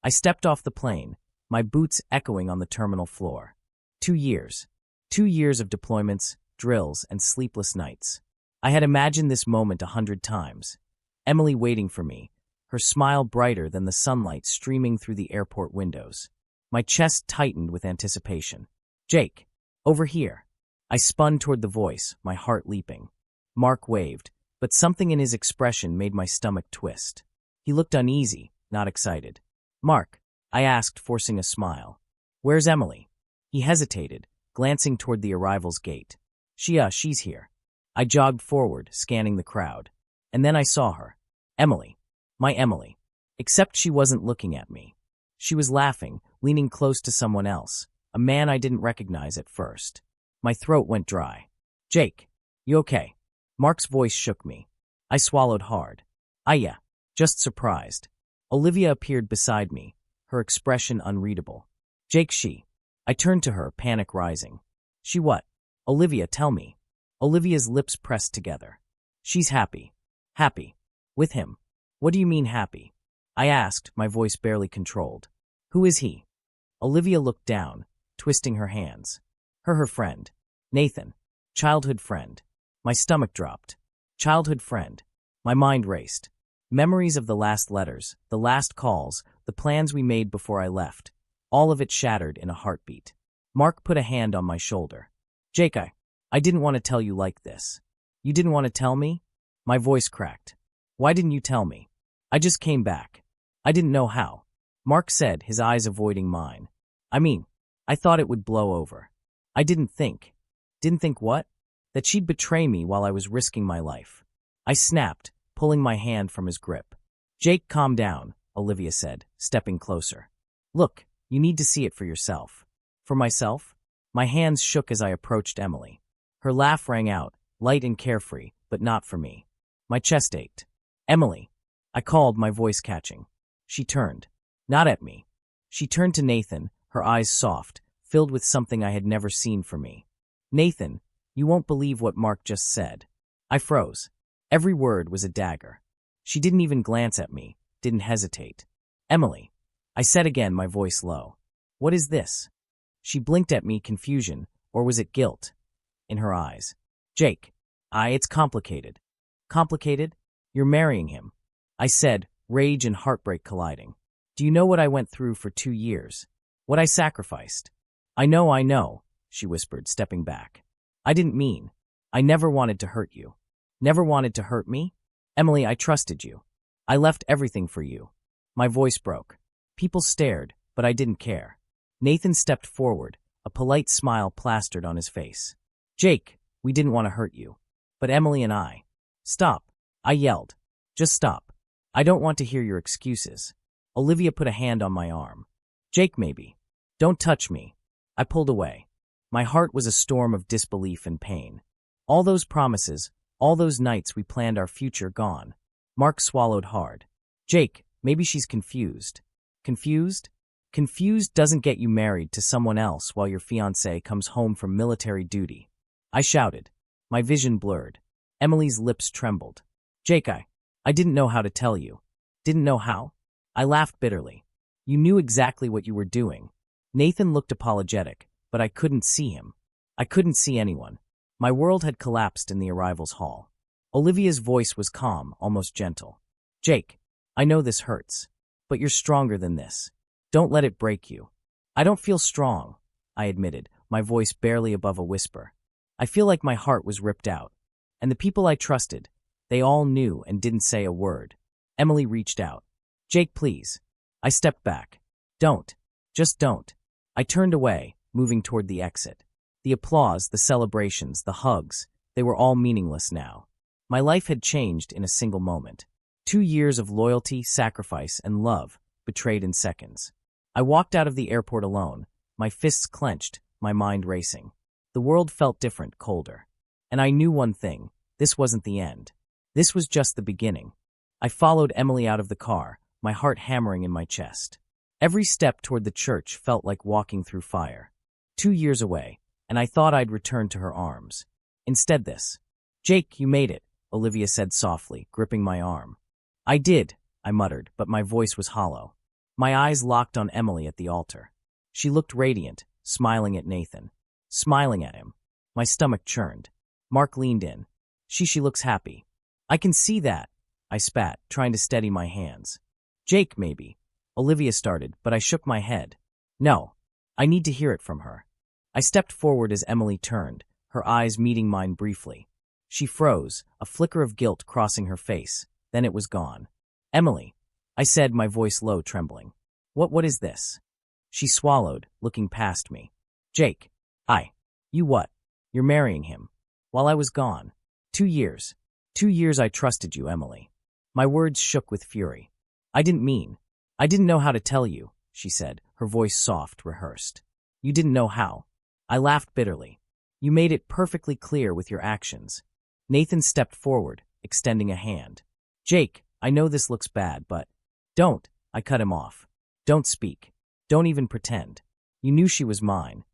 I stepped off the plane, my boots echoing on the terminal floor. 2 years. 2 years of deployments, drills, and sleepless nights. I had imagined this moment 100 times. Emily waiting for me, her smile brighter than the sunlight streaming through the airport windows. My chest tightened with anticipation. Jake, over here. I spun toward the voice, my heart leaping. Mark waved, but something in his expression made my stomach twist. He looked uneasy, not excited. Mark, I asked, forcing a smile. Where's Emily? He hesitated, glancing toward the arrival's gate. She's here. I jogged forward, scanning the crowd. And then I saw her. Emily. My Emily. Except she wasn't looking at me. She was laughing, leaning close to someone else, a man I didn't recognize at first. My throat went dry. Jake, you okay? Mark's voice shook me. I swallowed hard. Yeah, just surprised. Olivia appeared beside me, her expression unreadable. Jake, she. I turned to her, panic rising. She what? Olivia, tell me. Olivia's lips pressed together. She's happy. Happy. With him. What do you mean happy? I asked, my voice barely controlled. Who is he? Olivia looked down, twisting her hands. Her friend. Nathan. Childhood friend. My stomach dropped. Childhood friend. My mind raced. Memories of the last letters, the last calls, the plans we made before I left. All of it shattered in a heartbeat. Mark put a hand on my shoulder. Jake, I didn't want to tell you like this. You didn't want to tell me? My voice cracked. Why didn't you tell me? I just came back. I didn't know how. Mark said, his eyes avoiding mine. I thought it would blow over. I didn't think. Didn't think what? That she'd betray me while I was risking my life. I snapped, pulling my hand from his grip. Jake, calm down, Olivia said, stepping closer. Look, you need to see it for yourself. For myself? My hands shook as I approached Emily. Her laugh rang out, light and carefree, but not for me. My chest ached. Emily. I called, my voice catching. She turned. Not at me. She turned to Nathan, her eyes soft, filled with something I had never seen for me. Nathan, you won't believe what Mark just said. I froze. Every word was a dagger. She didn't even glance at me, didn't hesitate. Emily. I said again, my voice low. What is this? She blinked at me, confusion, or was it guilt? In her eyes. Jake. It's complicated. Complicated? You're marrying him. I said, rage and heartbreak colliding. Do you know what I went through for 2 years? What I sacrificed? I know, she whispered, stepping back. I didn't mean. I never wanted to hurt you. Never wanted to hurt me? Emily, I trusted you. I left everything for you. My voice broke. People stared, but I didn't care. Nathan stepped forward, a polite smile plastered on his face. Jake, we didn't want to hurt you. But Emily and I. Stop, I yelled. Just stop. I don't want to hear your excuses. Olivia put a hand on my arm. Jake, maybe. Don't touch me. I pulled away. My heart was a storm of disbelief and pain. All those promises, all those nights we planned our future gone. Mark swallowed hard. Jake, maybe she's confused. Confused? Confused doesn't get you married to someone else while your fiancé comes home from military duty. I shouted. My vision blurred. Emily's lips trembled. Jake, I didn't know how to tell you. Didn't know how? I laughed bitterly. You knew exactly what you were doing. Nathan looked apologetic, but I couldn't see him. I couldn't see anyone. My world had collapsed in the arrivals hall. Olivia's voice was calm, almost gentle. Jake, I know this hurts, but you're stronger than this. Don't let it break you. I don't feel strong, I admitted, my voice barely above a whisper. I feel like my heart was ripped out. And the people I trusted, they all knew and didn't say a word. Emily reached out. Jake, please. I stepped back. Don't. Just don't. I turned away, moving toward the exit. The applause, the celebrations, the hugs, they were all meaningless now. My life had changed in a single moment. 2 years of loyalty, sacrifice, and love, betrayed in seconds. I walked out of the airport alone, my fists clenched, my mind racing. The world felt different, colder. And I knew one thing, this wasn't the end. This was just the beginning. I followed Emily out of the car, my heart hammering in my chest. Every step toward the church felt like walking through fire. 2 years away, and I thought I'd return to her arms. Instead this. Jake, you made it, Olivia said softly, gripping my arm. I did, I muttered, but my voice was hollow. My eyes locked on Emily at the altar. She looked radiant, smiling at Nathan. Smiling at him. My stomach churned. Mark leaned in. She looks happy. I can see that, I spat, trying to steady my hands. Jake, maybe. Olivia started, but I shook my head. No. I need to hear it from her. I stepped forward as Emily turned, her eyes meeting mine briefly. She froze, a flicker of guilt crossing her face. Then it was gone. Emily, I said, my voice low, trembling. What is this? She swallowed, looking past me. Jake. You what? You're marrying him. While I was gone. 2 years. 2 years I trusted you, Emily. My words shook with fury. I didn't know how to tell you, she said, her voice soft, rehearsed. You didn't know how. I laughed bitterly. You made it perfectly clear with your actions. Nathan stepped forward, extending a hand. Jake, I know this looks bad, but… Don't, I cut him off. Don't speak. Don't even pretend. You knew she was mine.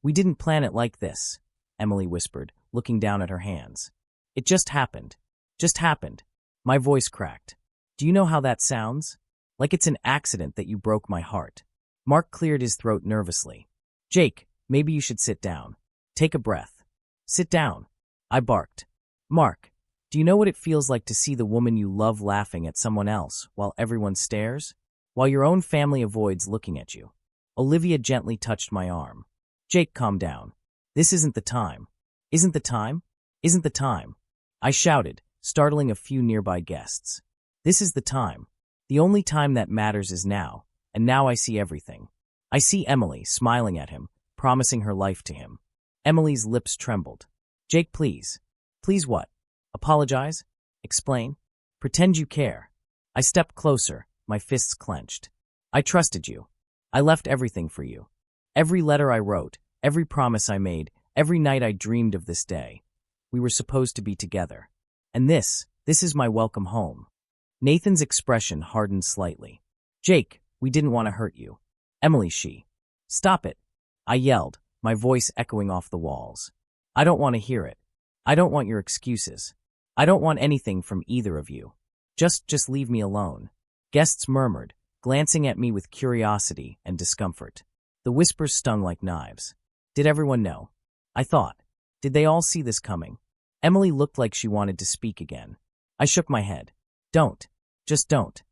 We didn't plan it like this, Emily whispered, looking down at her hands. It just happened. Just happened. My voice cracked. Do you know how that sounds? Like it's an accident that you broke my heart. Mark cleared his throat nervously. Jake, maybe you should sit down. Take a breath. Sit down. I barked. Mark, do you know what it feels like to see the woman you love laughing at someone else while everyone stares? While your own family avoids looking at you? Olivia gently touched my arm. Jake, calm down. This isn't the time. Isn't the time? Isn't the time? I shouted, startling a few nearby guests. This is the time. The only time that matters is now, and now I see everything. I see Emily smiling at him, promising her life to him. Emily's lips trembled. Jake, please. Please what? Apologize? Explain? Pretend you care. I stepped closer, my fists clenched. I trusted you. I left everything for you. Every letter I wrote, every promise I made, every night I dreamed of this day. We were supposed to be together. And this is my welcome home. Nathan's expression hardened slightly. Jake, we didn't want to hurt you. Emily, Stop it. I yelled, my voice echoing off the walls. I don't want to hear it. I don't want your excuses. I don't want anything from either of you. Just leave me alone. Guests murmured, glancing at me with curiosity and discomfort. The whispers stung like knives. Did everyone know? I thought. Did they all see this coming? Emily looked like she wanted to speak again. I shook my head. Don't. Just don't.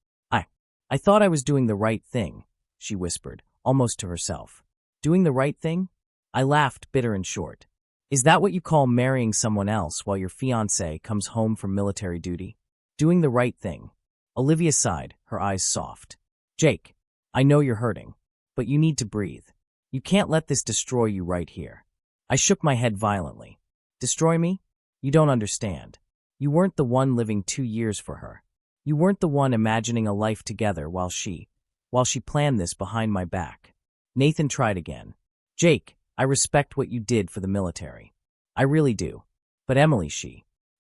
I thought I was doing the right thing, she whispered, almost to herself. Doing the right thing? I laughed, bitter and short. Is that what you call marrying someone else while your fiancé comes home from military duty? Doing the right thing. Olivia sighed, her eyes soft. Jake, I know you're hurting, but you need to breathe. You can't let this destroy you right here. I shook my head violently. Destroy me? You don't understand. You weren't the one living 2 years for her. You weren't the one imagining a life together while she planned this behind my back. Nathan tried again. Jake, I respect what you did for the military. I really do. But Emily,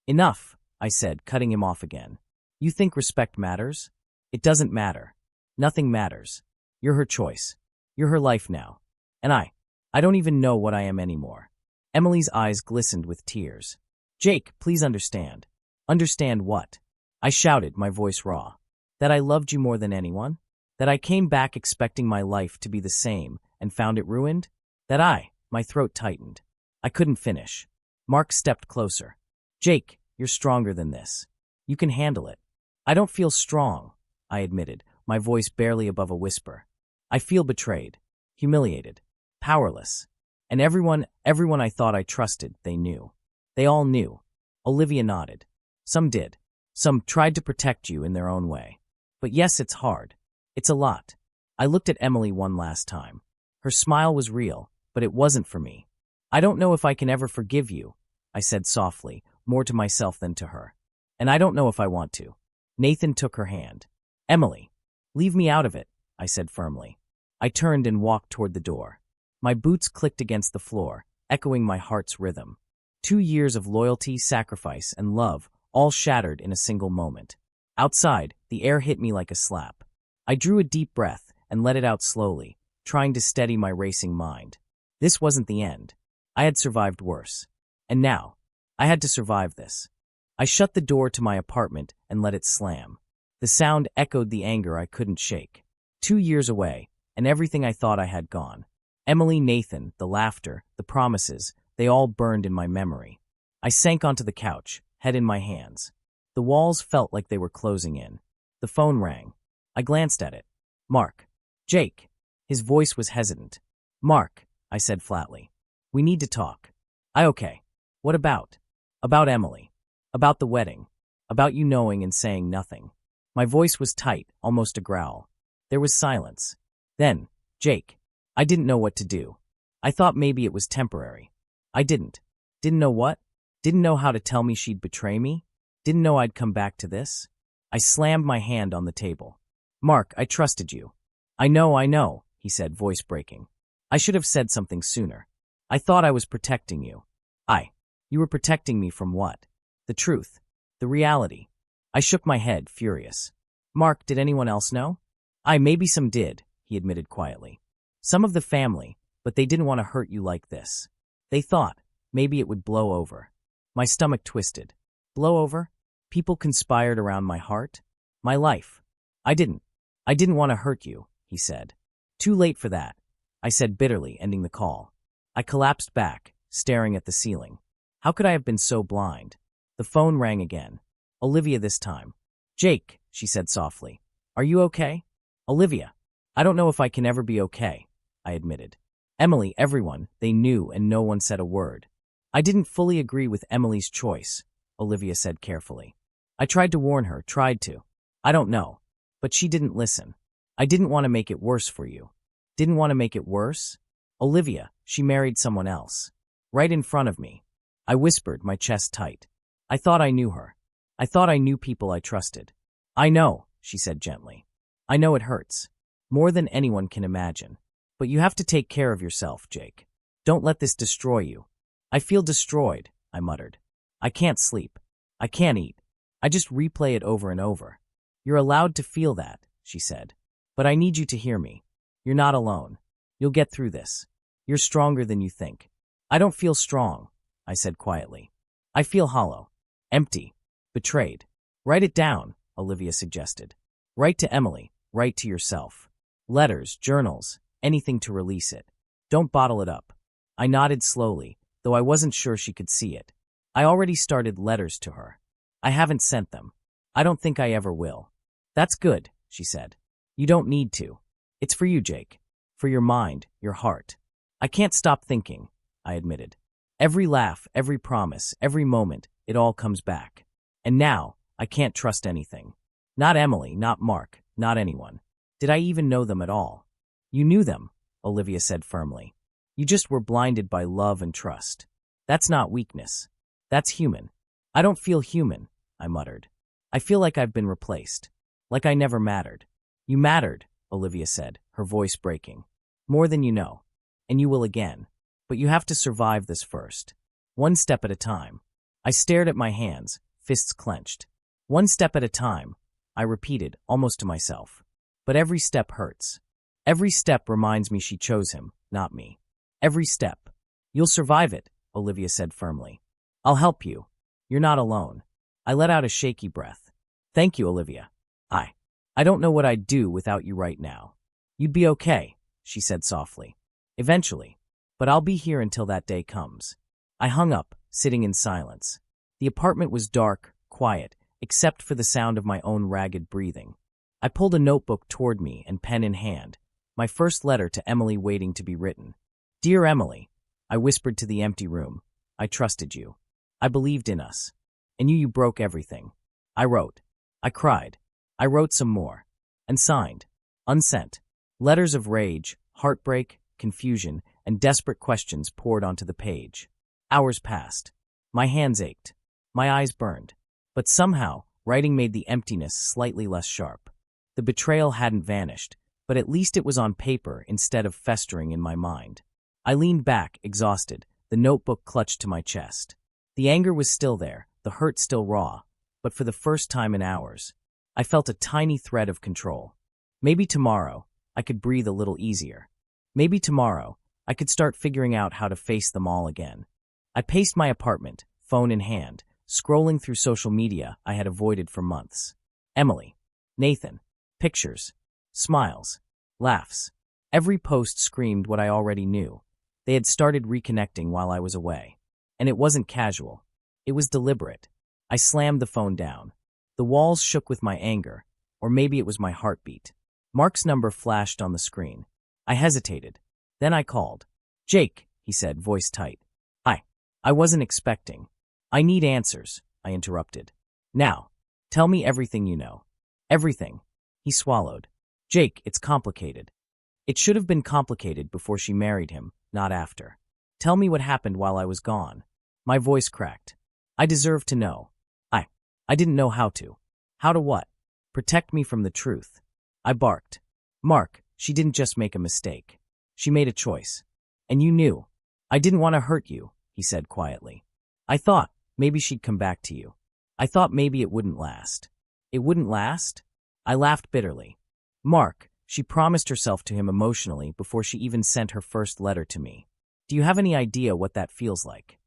Enough, I said, cutting him off again. You think respect matters? It doesn't matter. Nothing matters. You're her choice. You're her life now. And I don't even know what I am anymore. Emily's eyes glistened with tears. Jake, please understand. Understand what? I shouted, my voice raw. That I loved you more than anyone? That I came back expecting my life to be the same and found it ruined? My throat tightened. I couldn't finish. Mark stepped closer. Jake, you're stronger than this. You can handle it. I don't feel strong, I admitted, my voice barely above a whisper. I feel betrayed, humiliated, powerless. And everyone I thought I trusted, they knew. They all knew. Olivia nodded. Some did. Some tried to protect you in their own way. But yes, it's hard. It's a lot. I looked at Emily one last time. Her smile was real, but it wasn't for me. I don't know if I can ever forgive you, I said softly, more to myself than to her. And I don't know if I want to. Nathan took her hand. Emily, leave me out of it, I said firmly. I turned and walked toward the door. My boots clicked against the floor, echoing my heart's rhythm. 2 years of loyalty, sacrifice, and love, all shattered in a single moment. Outside, the air hit me like a slap. I drew a deep breath and let it out slowly, trying to steady my racing mind. This wasn't the end. I had survived worse. And now, I had to survive this. I shut the door to my apartment and let it slam. The sound echoed the anger I couldn't shake. 2 years away, and everything I thought I had gone. Emily, Nathan, the laughter, the promises, they all burned in my memory. I sank onto the couch, head in my hands. The walls felt like they were closing in. The phone rang. I glanced at it. Mark. Jake. His voice was hesitant. Mark, I said flatly. We need to talk. Okay. What about? About Emily. About the wedding. About you knowing and saying nothing. My voice was tight, almost a growl. There was silence. Then, Jake. I didn't know what to do. I thought maybe it was temporary. I didn't. Didn't know what? Didn't know how to tell me she'd betray me? Didn't know I'd come back to this? I slammed my hand on the table. Mark, I trusted you. I know, he said, voice breaking. I should have said something sooner. I thought I was protecting you. You were protecting me from what? The truth. The reality. I shook my head, furious. Mark, did anyone else know? Maybe some did, he admitted quietly. Some of the family, but they didn't want to hurt you like this. They thought, maybe it would blow over. My stomach twisted. Blow over? People conspired around my heart? My life. I didn't want to hurt you, he said. Too late for that, I said bitterly, ending the call. I collapsed back, staring at the ceiling. How could I have been so blind? The phone rang again. Olivia this time. Jake, she said softly. Are you okay? Olivia. I don't know if I can ever be okay, I admitted. Emily, everyone, they knew and no one said a word. I didn't fully agree with Emily's choice, Olivia said carefully. I tried to warn her, I don't know. But she didn't listen. I didn't want to make it worse for you. Didn't want to make it worse? Olivia, she married someone else. Right in front of me. I whispered, my chest tight. I thought I knew her. I thought I knew people I trusted. I know, she said gently. I know it hurts. More than anyone can imagine. But you have to take care of yourself, Jake. Don't let this destroy you. I feel destroyed, I muttered. I can't sleep. I can't eat. I just replay it over and over. You're allowed to feel that, she said. But I need you to hear me. You're not alone. You'll get through this. You're stronger than you think. I don't feel strong, I said quietly. I feel hollow. Empty. Betrayed. Write it down, Olivia suggested. Write to Emily. Write to yourself. Letters, journals, anything to release it. Don't bottle it up. I nodded slowly, though I wasn't sure she could see it. I already started letters to her. I haven't sent them. I don't think I ever will. That's good, she said. You don't need to. It's for you, Jake. For your mind, your heart. I can't stop thinking, I admitted. Every laugh, every promise, every moment, it all comes back. And now, I can't trust anything. Not Emily, not Mark, not anyone. Did I even know them at all? You knew them, Olivia said firmly. You just were blinded by love and trust. That's not weakness. That's human. I don't feel human, I muttered. I feel like I've been replaced. Like I never mattered. You mattered, Olivia said, her voice breaking. More than you know. And you will again. But you have to survive this first. One step at a time. I stared at my hands, fists clenched. One step at a time, I repeated, almost to myself. But every step hurts. Every step reminds me she chose him, not me. Every step. You'll survive it, Olivia said firmly. I'll help you. You're not alone. I let out a shaky breath. Thank you, Olivia. I don't know what I'd do without you right now. You'd be okay, she said softly. Eventually. But I'll be here until that day comes. I hung up, sitting in silence. The apartment was dark, quiet, except for the sound of my own ragged breathing. I pulled a notebook toward me and pen in hand, my first letter to Emily waiting to be written. Dear Emily, I whispered to the empty room. I trusted you. I believed in us. And you broke everything. I wrote. I cried. I wrote some more. And signed. Unsent. Letters of rage, heartbreak, confusion, and desperate questions poured onto the page. Hours passed. My hands ached. My eyes burned. But somehow, writing made the emptiness slightly less sharp. The betrayal hadn't vanished, but at least it was on paper instead of festering in my mind. I leaned back, exhausted, the notebook clutched to my chest. The anger was still there, the hurt still raw, but for the first time in hours, I felt a tiny thread of control. Maybe tomorrow, I could breathe a little easier. Maybe tomorrow, I could start figuring out how to face them all again. I paced my apartment, phone in hand, scrolling through social media I had avoided for months. Emily. Nathan. Pictures. Smiles. Laughs. Every post screamed what I already knew. They had started reconnecting while I was away. And it wasn't casual. It was deliberate. I slammed the phone down. The walls shook with my anger, or maybe it was my heartbeat. Mark's number flashed on the screen. I hesitated. Then I called. "Jake," he said, voice tight. I wasn't expecting. "I need answers," I interrupted. "Now, tell me everything you know." "Everything." He swallowed. "Jake, it's complicated. It should have been complicated before she married him, not after. Tell me what happened while I was gone." My voice cracked. "I deserve to know." I didn't know how to. How to what? Protect me from the truth. I barked. "Mark, she didn't just make a mistake. She made a choice. And you knew." "I didn't want to hurt you," he said quietly. "I thought maybe she'd come back to you. I thought maybe it wouldn't last." "It wouldn't last?" I laughed bitterly. "Mark, she promised herself to him emotionally before she even sent her first letter to me. Do you have any idea what that feels like?"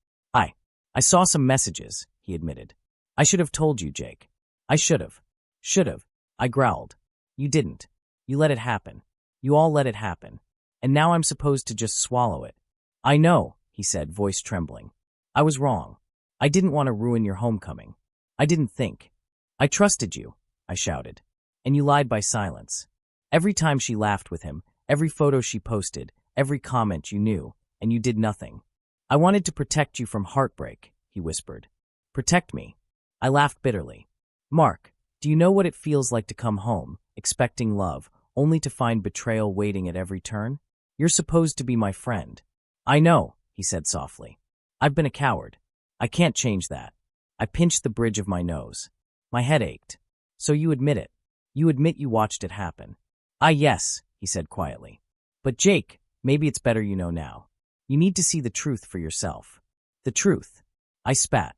I saw some messages," he admitted. "I should have told you, Jake. I should have. Should have," I growled. "You didn't. You let it happen. You all let it happen. And now I'm supposed to just swallow it." "I know," he said, voice trembling. "I was wrong. I didn't want to ruin your homecoming. I didn't think. I trusted you," I shouted. "And you lied by silence. Every time she laughed with him, every photo she posted, every comment you knew, and you did nothing. I wanted to protect you from heartbreak," he whispered. "Protect me." I laughed bitterly. "Mark, do you know what it feels like to come home, expecting love, only to find betrayal waiting at every turn? You're supposed to be my friend." "I know," he said softly. "I've been a coward. I can't change that." I pinched the bridge of my nose. My head ached. "So you admit it. You admit you watched it happen." Yes," he said quietly. "But Jake, maybe it's better you know now. You need to see the truth for yourself." "The truth?" I spat.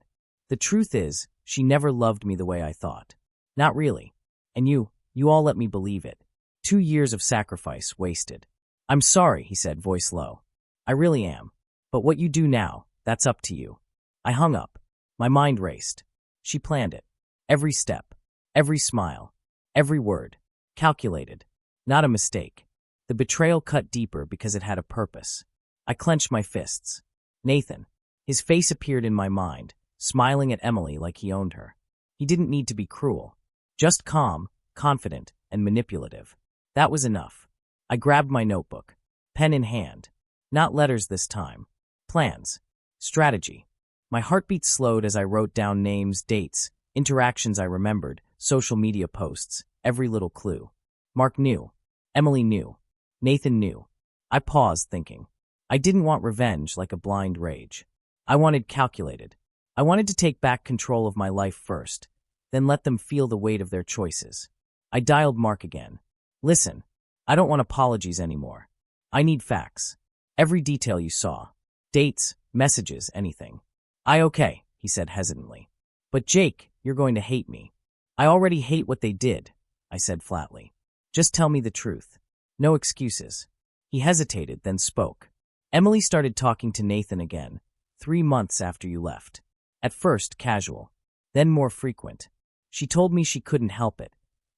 "The truth is, she never loved me the way I thought. Not really. And you all let me believe it. 2 years of sacrifice wasted." "I'm sorry," he said, voice low. "I really am. But what you do now, that's up to you." I hung up. My mind raced. She planned it. Every step, every smile, every word. Calculated. Not a mistake. The betrayal cut deeper because it had a purpose. I clenched my fists. Nathan. His face appeared in my mind, smiling at Emily like he owned her. He didn't need to be cruel. Just calm, confident, and manipulative. That was enough. I grabbed my notebook. Pen in hand. Not letters this time. Plans. Strategy. My heartbeat slowed as I wrote down names, dates, interactions I remembered, social media posts, every little clue. Mark knew. Emily knew. Nathan knew. I paused, thinking. I didn't want revenge like a blind rage. I wanted calculated. I wanted to take back control of my life first, then let them feel the weight of their choices. I dialed Mark again. "Listen, I don't want apologies anymore. I need facts. Every detail you saw. Dates, messages, anything." Okay," he said hesitantly. "But Jake, you're going to hate me." "I already hate what they did," I said flatly. "Just tell me the truth. No excuses." He hesitated, then spoke. "Emily started talking to Nathan again, 3 months after you left. At first, casual. Then more frequent. She told me she couldn't help it.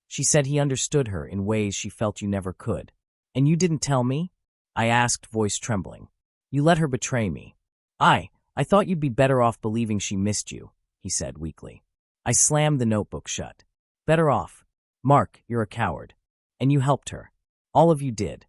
She said he understood her in ways she felt you never could. And you didn't tell me?" I asked, voice trembling. "You let her betray me." I thought you'd be better off believing she missed you," he said weakly. I slammed the notebook shut. "Better off. Mark, you're a coward. And you helped her. All of you did."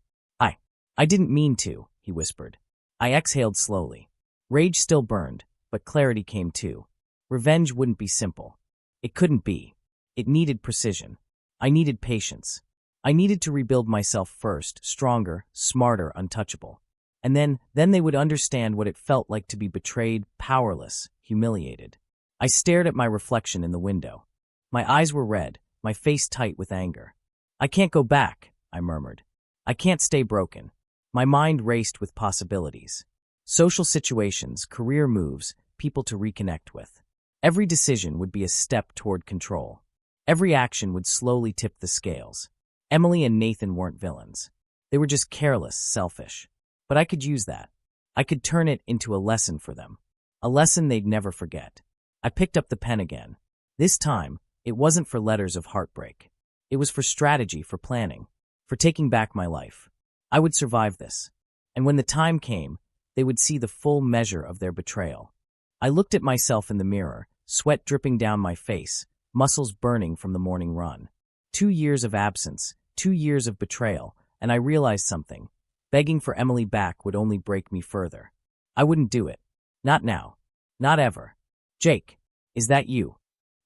I didn't mean to," he whispered. I exhaled slowly. Rage still burned, but clarity came too. Revenge wouldn't be simple. It couldn't be. It needed precision. I needed patience. I needed to rebuild myself first, stronger, smarter, untouchable. And then they would understand what it felt like to be betrayed, powerless, humiliated. I stared at my reflection in the window. My eyes were red, my face tight with anger. "I can't go back," I murmured. "I can't stay broken." My mind raced with possibilities. Social situations, career moves, people to reconnect with. Every decision would be a step toward control. Every action would slowly tip the scales. Emily and Nathan weren't villains. They were just careless, selfish. But I could use that. I could turn it into a lesson for them. A lesson they'd never forget. I picked up the pen again. This time, it wasn't for letters of heartbreak. It was for strategy, for planning. for taking back my life. I would survive this. And when the time came, they would see the full measure of their betrayal. I looked at myself in the mirror, sweat dripping down my face, muscles burning from the morning run. 2 years of absence, 2 years of betrayal, and I realized something. Begging for Emily back would only break me further. I wouldn't do it. Not now. Not ever. Jake, is that you?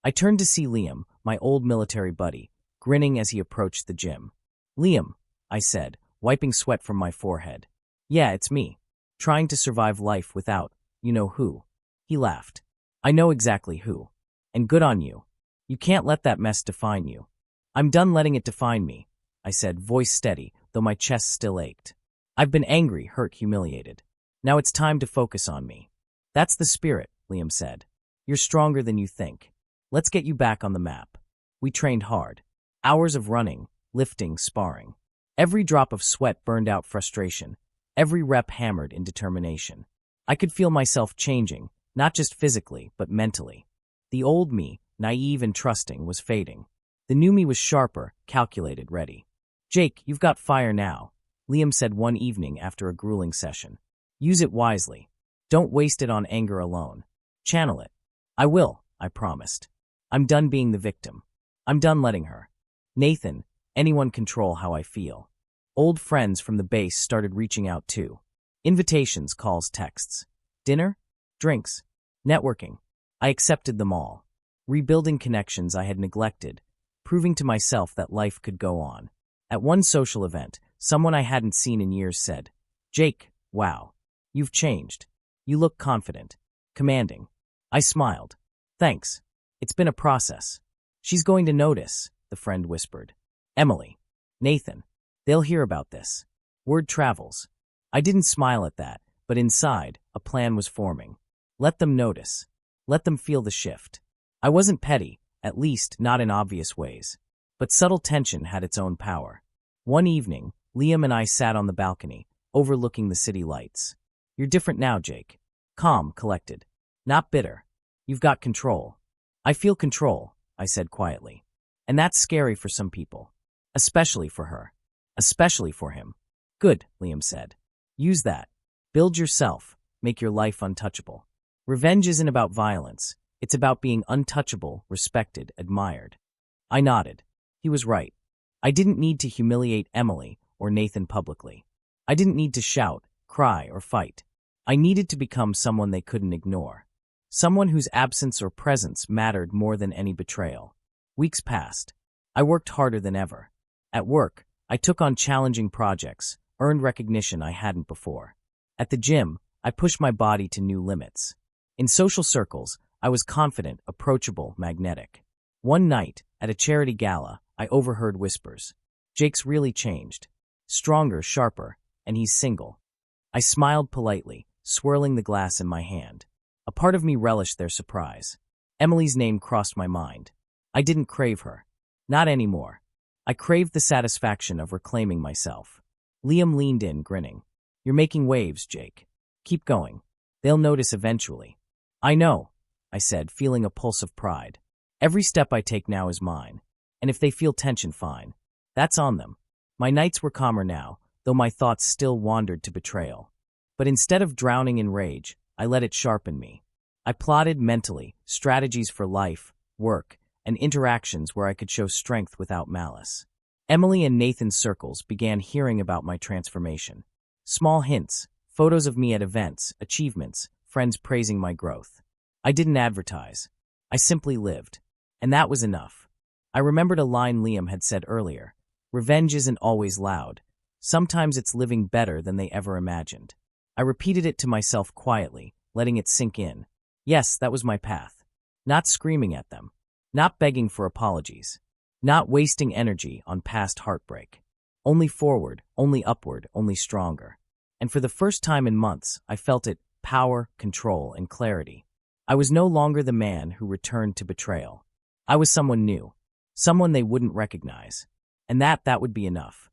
I turned to see Liam, my old military buddy, grinning as he approached the gym. Liam, I said, wiping sweat from my forehead. Yeah, it's me. Trying to survive life without, you know who. He laughed. I know exactly who. And good on you. You can't let that mess define you. I'm done letting it define me, I said, voice steady, though my chest still ached. I've been angry, hurt, humiliated. Now it's time to focus on me. That's the spirit, Liam said. You're stronger than you think. Let's get you back on the map. We trained hard. Hours of running, lifting, sparring. Every drop of sweat burned out frustration. Every rep hammered in determination. I could feel myself changing, not just physically, but mentally. The old me, naive and trusting, was fading. The new me was sharper, calculated, ready. Jake, you've got fire now, Liam said one evening after a grueling session. Use it wisely. Don't waste it on anger alone. Channel it. I will, I promised. I'm done being the victim. I'm done letting her. Nathan, anyone control how I feel. Old friends from the base started reaching out too. Invitations, calls, texts. Dinner? Drinks? Networking. I accepted them all. Rebuilding connections I had neglected, proving to myself that life could go on. At one social event, someone I hadn't seen in years said, Jake, wow. You've changed. You look confident. Commanding. I smiled. Thanks. It's been a process. She's going to notice, the friend whispered. Emily. Nathan. They'll hear about this. Word travels. I didn't smile at that, but inside, a plan was forming. Let them notice. Let them feel the shift. I wasn't petty, at least not in obvious ways. But subtle tension had its own power. One evening, Liam and I sat on the balcony, overlooking the city lights. You're different now, Jake. Calm, collected. Not bitter. You've got control. I feel control, I said quietly. And that's scary for some people. Especially for her. Especially for him. Good, Liam said. Use that. Build yourself. Make your life untouchable. Revenge isn't about violence. It's about being untouchable, respected, admired. I nodded. He was right. I didn't need to humiliate Emily or Nathan publicly. I didn't need to shout, cry, or fight. I needed to become someone they couldn't ignore. Someone whose absence or presence mattered more than any betrayal. Weeks passed. I worked harder than ever. At work, I took on challenging projects, earned recognition I hadn't before. At the gym, I pushed my body to new limits. In social circles, I was confident, approachable, magnetic. One night, at a charity gala, I overheard whispers. Jake's really changed. Stronger, sharper, and he's single. I smiled politely, swirling the glass in my hand. A part of me relished their surprise. Emily's name crossed my mind. I didn't crave her. Not anymore. I craved the satisfaction of reclaiming myself. Liam leaned in, grinning. You're making waves, Jake. Keep going. They'll notice eventually. I know, I said, feeling a pulse of pride. Every step I take now is mine. And if they feel tension, fine. That's on them. My nights were calmer now, though my thoughts still wandered to betrayal. But instead of drowning in rage, I let it sharpen me. I plotted mentally strategies for life, work, and interactions where I could show strength without malice. Emily and Nathan's circles began hearing about my transformation. Small hints, photos of me at events, achievements, friends praising my growth. I didn't advertise. I simply lived. And that was enough. I remembered a line Liam had said earlier. Revenge isn't always loud. Sometimes it's living better than they ever imagined. I repeated it to myself quietly, letting it sink in. Yes, that was my path. Not screaming at them. Not begging for apologies. Not wasting energy on past heartbreak. Only forward, only upward, only stronger. And for the first time in months, I felt it, power, control, and clarity. I was no longer the man who returned to betrayal. I was someone new. Someone they wouldn't recognize. And that would be enough.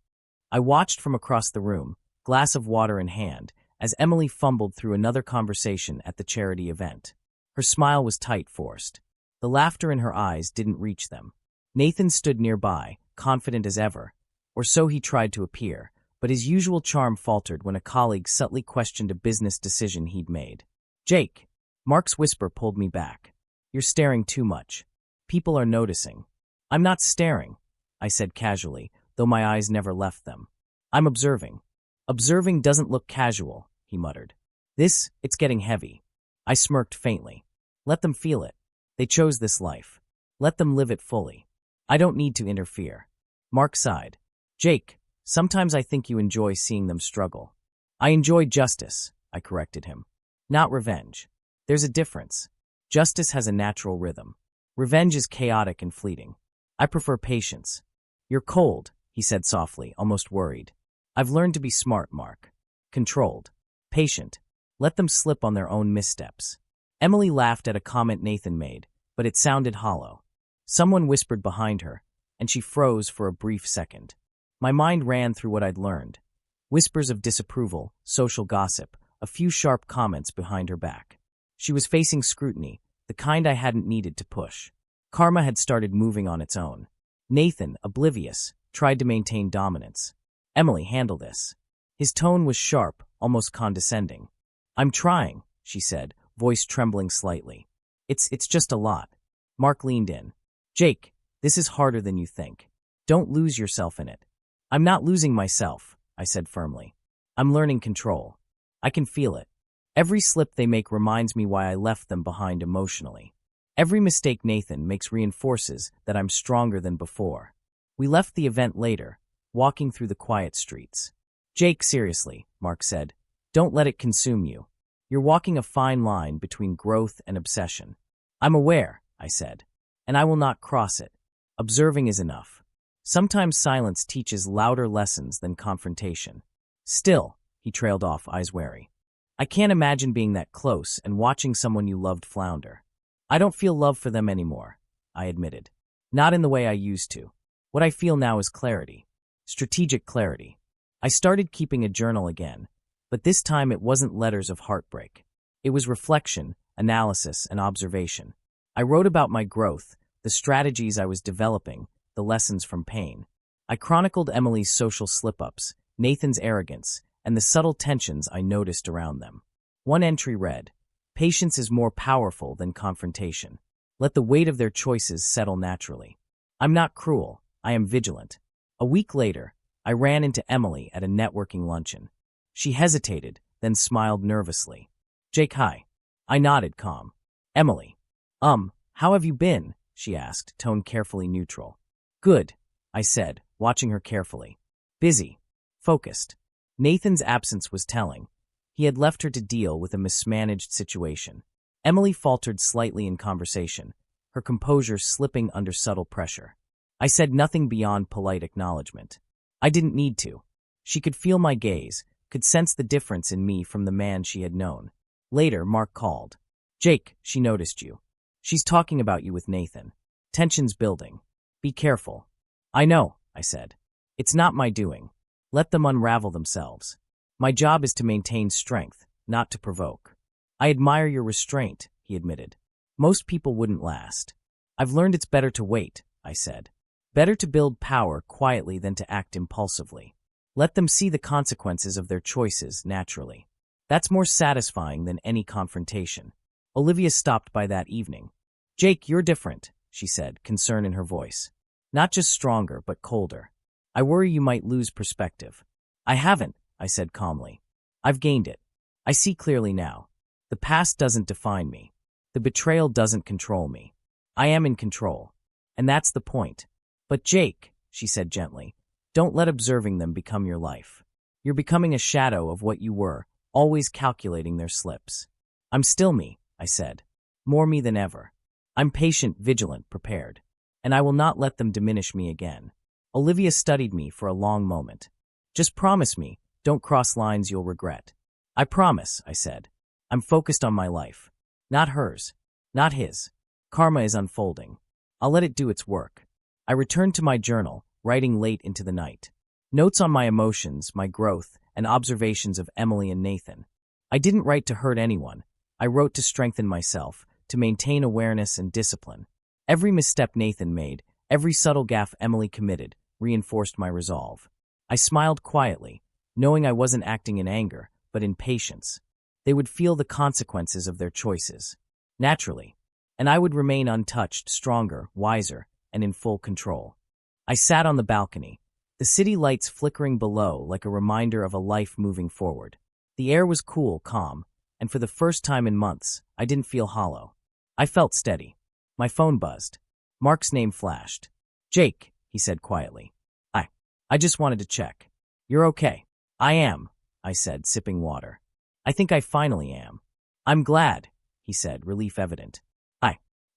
I watched from across the room, glass of water in hand, as Emily fumbled through another conversation at the charity event. Her smile was tight, forced. The laughter in her eyes didn't reach them. Nathan stood nearby, confident as ever. Or so he tried to appear, but his usual charm faltered when a colleague subtly questioned a business decision he'd made. "Jake," Mark's whisper pulled me back. "You're staring too much. People are noticing." "I'm not staring," I said casually, though my eyes never left them. "I'm observing." "Observing doesn't look casual," he muttered. It's getting heavy." I smirked faintly. "Let them feel it. They chose this life. Let them live it fully. I don't need to interfere." Mark sighed. "Jake, sometimes I think you enjoy seeing them struggle." "I enjoy justice," I corrected him. "Not revenge. There's a difference. Justice has a natural rhythm. Revenge is chaotic and fleeting. I prefer patience." "You're cold," he said softly, almost worried. "I've learned to be smart, Mark. Controlled. Patient. Let them slip on their own missteps." Emily laughed at a comment Nathan made, but it sounded hollow. Someone whispered behind her, and she froze for a brief second. My mind ran through what I'd learned. Whispers of disapproval, social gossip, a few sharp comments behind her back. She was facing scrutiny, the kind I hadn't needed to push. Karma had started moving on its own. Nathan, oblivious, tried to maintain dominance. "Emily, handle this." His tone was sharp, almost condescending. "I'm trying," she said, voice trembling slightly. It's just a lot." Mark leaned in. "Jake, this is harder than you think. Don't lose yourself in it." "I'm not losing myself," I said firmly. "I'm learning control. I can feel it. Every slip they make reminds me why I left them behind emotionally. Every mistake Nathan makes reinforces that I'm stronger than before." We left the event later, walking through the quiet streets. "Jake, seriously," Mark said, "don't let it consume you. You're walking a fine line between growth and obsession." "I'm aware," I said, "and I will not cross it. Observing is enough. Sometimes silence teaches louder lessons than confrontation." "Still," he trailed off, eyes wary. "I can't imagine being that close and watching someone you loved flounder." "I don't feel love for them anymore," I admitted. "Not in the way I used to. What I feel now is clarity. Strategic clarity. I started keeping a journal again, but this time it wasn't letters of heartbreak. It was reflection, analysis, and observation. I wrote about my growth, the strategies I was developing, the lessons from pain. I chronicled Emily's social slip-ups, Nathan's arrogance, and the subtle tensions I noticed around them. One entry read, "Patience is more powerful than confrontation. Let the weight of their choices settle naturally. I'm not cruel, I am vigilant." A week later, I ran into Emily at a networking luncheon. She hesitated, then smiled nervously. "Jake, hi." I nodded, calm. "Emily. How have you been?" she asked, tone carefully neutral. "Good," I said, watching her carefully. "Busy. Focused." Nathan's absence was telling. He had left her to deal with a mismanaged situation. Emily faltered slightly in conversation, her composure slipping under subtle pressure. I said nothing beyond polite acknowledgement. I didn't need to. She could feel my gaze, could sense the difference in me from the man she had known. Later, Mark called. "Jake, she noticed you. She's talking about you with Nathan. Tension's building. Be careful." "I know," I said. "It's not my doing. Let them unravel themselves. My job is to maintain strength, not to provoke." "I admire your restraint," he admitted. "Most people wouldn't last." "I've learned it's better to wait," I said. "Better to build power quietly than to act impulsively. Let them see the consequences of their choices naturally. That's more satisfying than any confrontation." Olivia stopped by that evening. "Jake, you're different," she said, concern in her voice. "Not just stronger, but colder. I worry you might lose perspective." "I haven't," I said calmly. "I've gained it. I see clearly now. The past doesn't define me. The betrayal doesn't control me. I am in control. And that's the point." "But Jake," she said gently, "don't let observing them become your life. You're becoming a shadow of what you were, always calculating their slips." "I'm still me," I said. "More me than ever. I'm patient, vigilant, prepared. And I will not let them diminish me again." Olivia studied me for a long moment. "Just promise me, don't cross lines you'll regret." "I promise," I said. "I'm focused on my life. Not hers. Not his. Karma is unfolding. I'll let it do its work." I returned to my journal, writing late into the night. Notes on my emotions, my growth, and observations of Emily and Nathan. I didn't write to hurt anyone. I wrote to strengthen myself, to maintain awareness and discipline. Every misstep Nathan made, every subtle gaffe Emily committed, reinforced my resolve. I smiled quietly, knowing I wasn't acting in anger, but in patience. They would feel the consequences of their choices. Naturally. And I would remain untouched, stronger, wiser, and in full control. I sat on the balcony, the city lights flickering below like a reminder of a life moving forward. The air was cool, calm, and for the first time in months, I didn't feel hollow. I felt steady. My phone buzzed. Mark's name flashed. "Jake," he said quietly. I just wanted to check. "You're okay." "I am," I said, sipping water. "I think I finally am." "I'm glad," he said, relief evident.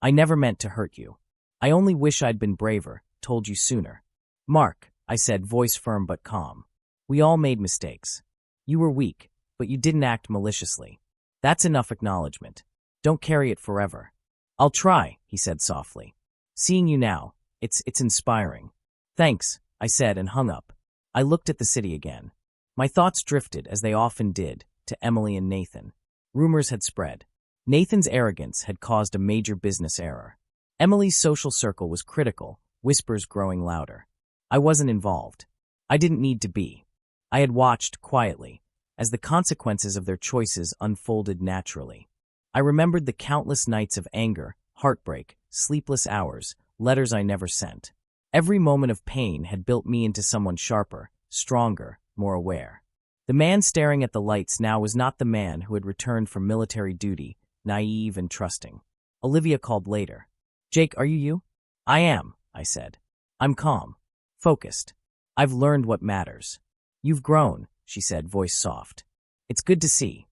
I never meant to hurt you. I only wish I'd been braver, told you sooner." "Mark," I said, voice firm but calm. "We all made mistakes. You were weak, but you didn't act maliciously. That's enough acknowledgement. Don't carry it forever." "I'll try," he said softly. "Seeing you now, it's inspiring." "Thanks," I said and hung up. I looked at the city again. My thoughts drifted, as they often did, to Emily and Nathan. Rumors had spread. Nathan's arrogance had caused a major business error. Emily's social circle was critical, whispers growing louder. I wasn't involved. I didn't need to be. I had watched, quietly, as the consequences of their choices unfolded naturally. I remembered the countless nights of anger, heartbreak, sleepless hours, letters I never sent. Every moment of pain had built me into someone sharper, stronger, more aware. The man staring at the lights now was not the man who had returned from military duty, naive and trusting. Olivia called later. "Jake, are you?" "I am," I said. "I'm calm. Focused. I've learned what matters." "You've grown," she said, voice soft. "It's good to see."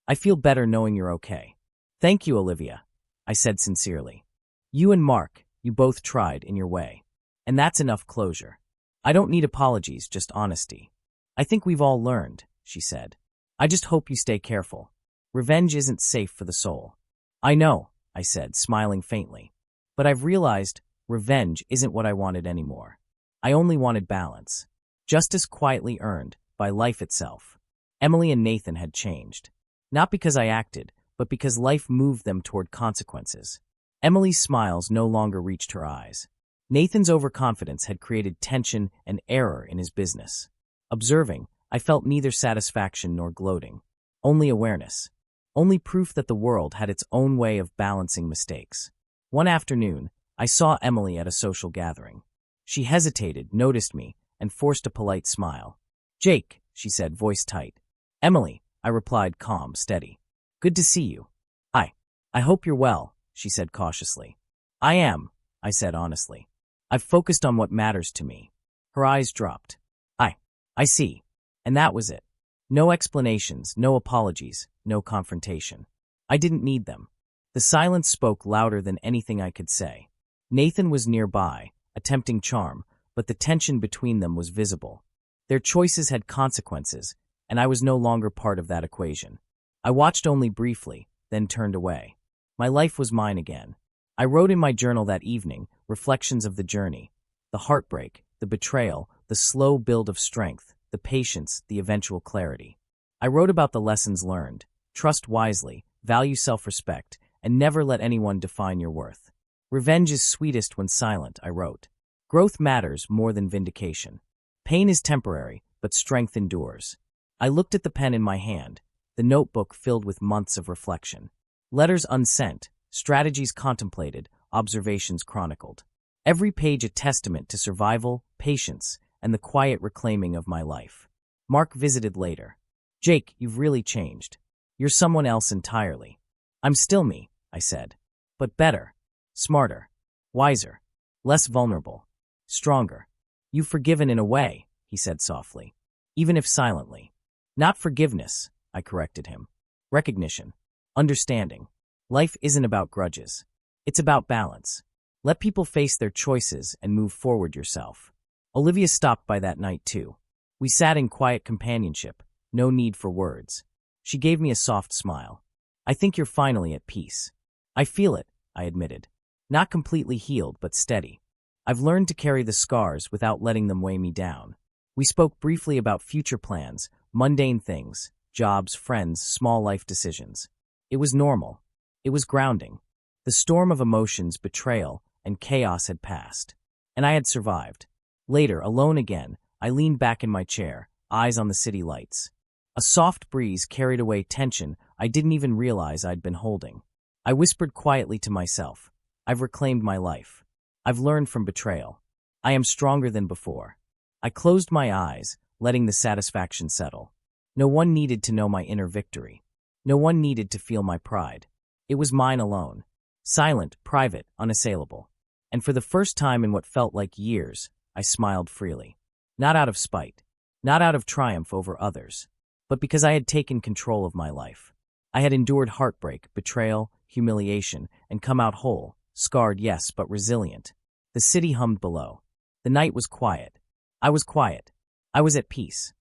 I feel better knowing you're okay." "Thank you, Olivia," I said sincerely. "You and Mark, you both tried in your way. And that's enough closure. I don't need apologies, just honesty." "I think we've all learned," she said. "I just hope you stay careful. Revenge isn't safe for the soul." "I know," I said, smiling faintly. "But I've realized revenge isn't what I wanted anymore. I only wanted balance. Justice quietly earned by life itself." Emily and Nathan had changed. Not because I acted, but because life moved them toward consequences. Emily's smiles no longer reached her eyes. Nathan's overconfidence had created tension and error in his business. Observing, I felt neither satisfaction nor gloating. Only awareness. Only proof that the world had its own way of balancing mistakes. One afternoon, I saw Emily at a social gathering. She hesitated, noticed me, and forced a polite smile. "Jake," she said, voice tight. "Emily," I replied, calm, steady. "Good to see you." I hope you're well," she said cautiously. "I am," I said honestly. "I've focused on what matters to me." Her eyes dropped. I see." And that was it. No explanations, no apologies, no confrontation. I didn't need them. The silence spoke louder than anything I could say. Nathan was nearby, attempting charm, but the tension between them was visible. Their choices had consequences, and I was no longer part of that equation. I watched only briefly, then turned away. My life was mine again. I wrote in my journal that evening, reflections of the journey, the heartbreak, the betrayal, the slow build of strength, the patience, the eventual clarity. I wrote about the lessons learned: trust wisely, value self-respect, and never let anyone define your worth. Revenge is sweetest when silent, I wrote. Growth matters more than vindication. Pain is temporary, but strength endures. I looked at the pen in my hand, the notebook filled with months of reflection. Letters unsent, strategies contemplated, observations chronicled. Every page a testament to survival, patience, and the quiet reclaiming of my life. Mark visited later. "Jake, you've really changed. You're someone else entirely." "I'm still me," I said. "But better, smarter, wiser, less vulnerable, stronger." "You've forgiven in a way," he said softly, even if silently. "Not forgiveness," I corrected him. "Recognition. Understanding. Life isn't about grudges. It's about balance. Let people face their choices and move forward yourself." Olivia stopped by that night too. We sat in quiet companionship, no need for words. She gave me a soft smile. "I think you're finally at peace." "I feel it," I admitted. "Not completely healed, but steady. I've learned to carry the scars without letting them weigh me down." We spoke briefly about future plans, mundane things, jobs, friends, small life decisions. It was normal. It was grounding. The storm of emotions, betrayal, and chaos had passed. And I had survived. Later, alone again, I leaned back in my chair, eyes on the city lights. A soft breeze carried away tension I didn't even realize I'd been holding. I whispered quietly to myself, I've reclaimed my life. I've learned from betrayal. I am stronger than before. I closed my eyes, letting the satisfaction settle. No one needed to know my inner victory. No one needed to feel my pride. It was mine alone. Silent, private, unassailable. And for the first time in what felt like years, I smiled freely. Not out of spite. Not out of triumph over others. But because I had taken control of my life. I had endured heartbreak, betrayal, humiliation, and come out whole. Scarred, yes, but resilient. The city hummed below. The night was quiet. I was quiet. I was at peace.